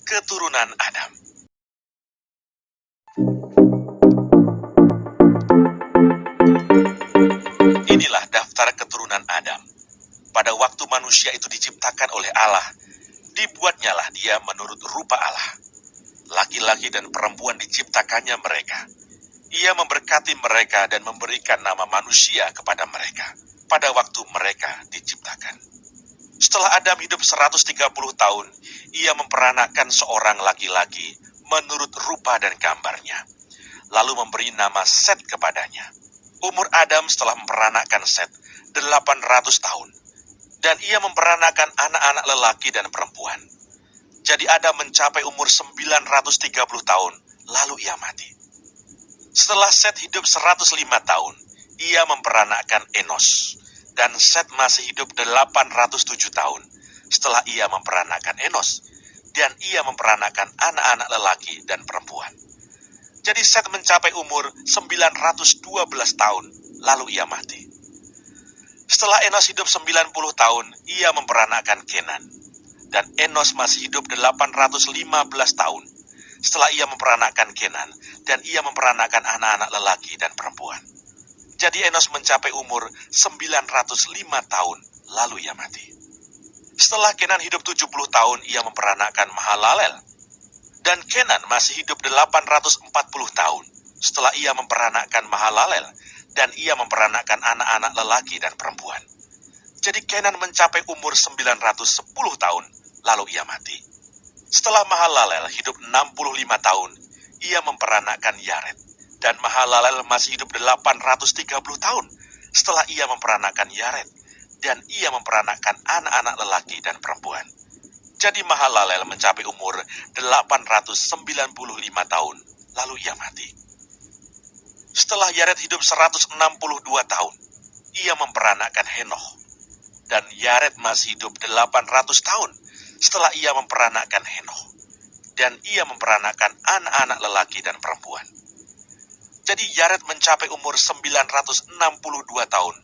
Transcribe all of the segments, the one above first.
keturunan Adam. Inilah daftar keturunan Adam. Pada waktu manusia itu diciptakan oleh Allah, dibuatnyalah dia menurut rupa Allah. Laki-laki dan perempuan diciptakannya mereka. Ia memberkati mereka dan memberikan nama manusia kepada mereka pada waktu mereka diciptakan. Setelah Adam hidup 130 tahun, ia memperanakkan seorang laki-laki menurut rupa dan gambarnya, lalu memberi nama Set kepadanya. Umur Adam setelah memperanakkan Set 800 tahun, dan ia memperanakkan anak-anak lelaki dan perempuan. Jadi Adam mencapai umur 930 tahun, lalu ia mati. Setelah Set hidup 105 tahun, ia memperanakkan Enos, dan Set masih hidup 807 tahun setelah ia memperanakkan Enos, dan ia memperanakkan anak-anak lelaki dan perempuan. Jadi Set mencapai umur 912 tahun, lalu ia mati. Setelah Enos hidup 90 tahun, ia memperanakkan Kenan, dan Enos masih hidup 815 tahun setelah ia memperanakkan Kenan, dan ia memperanakkan anak-anak lelaki dan perempuan. Jadi Enos mencapai umur 905 tahun, lalu ia mati. Setelah Kenan hidup 70 tahun, ia memperanakkan Mahalalel, dan Kenan masih hidup 840 tahun setelah ia memperanakkan Mahalalel, dan ia memperanakkan anak-anak lelaki dan perempuan. Jadi Kenan mencapai umur 910 tahun, lalu ia mati. Setelah Mahalalel hidup 65 tahun, ia memperanakkan Yared, dan Mahalalel masih hidup 830 tahun setelah ia memperanakkan Yared, dan ia memperanakkan anak-anak lelaki dan perempuan. Jadi Mahalalel mencapai umur 895 tahun, lalu ia mati. Setelah Yared hidup 162 tahun, ia memperanakkan Henoh, dan Yared masih hidup 800 tahun setelah ia memperanakkan Henoh, dan ia memperanakkan anak-anak lelaki dan perempuan. Jadi Yared mencapai umur 962 tahun,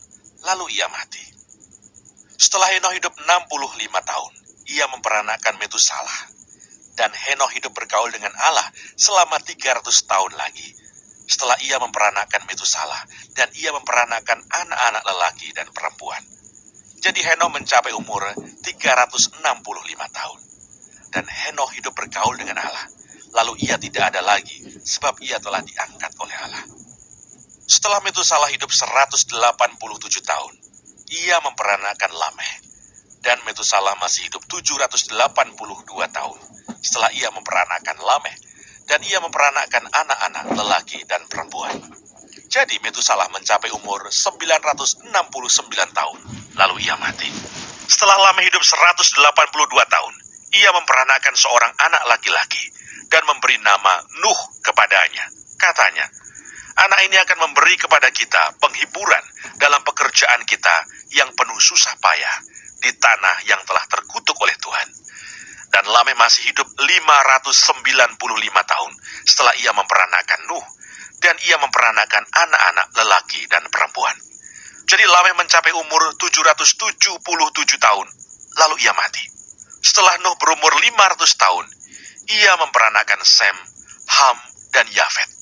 lalu ia mati. Setelah Henoh hidup 65 tahun, ia memperanakkan Metusalah, dan Henoh hidup bergaul dengan Allah selama 300 tahun lagi setelah ia memperanakkan Metusalah, dan ia memperanakkan anak-anak lelaki dan perempuan. Jadi Henoh mencapai umur 365 tahun, dan Henoh hidup bergaul dengan Allah, lalu ia tidak ada lagi sebab ia telah diangkat oleh Allah. Setelah Metusalah hidup 187 tahun, ia memperanakkan Lameh, dan Metusalah masih hidup 782 tahun setelah ia memperanakkan Lameh, dan ia memperanakkan anak-anak lelaki dan perempuan. Jadi Metusalah mencapai umur 969 tahun, lalu ia mati. Setelah Lameh hidup 182 tahun, ia memperanakkan seorang anak laki-laki dan memberi nama Nuh kepadanya. Katanya, anak ini akan memberi kepada kita penghiburan dalam pekerjaan kita yang penuh susah payah di tanah yang telah terkutuk oleh Tuhan. Dan Lameh masih hidup 595 tahun setelah ia memperanakkan Nuh, dan ia memperanakkan anak-anak lelaki dan perempuan. Jadi Lameh mencapai umur 777 tahun, lalu ia mati. Setelah Nuh berumur 500 tahun, ia memperanakkan Sem, Ham, dan Yafet.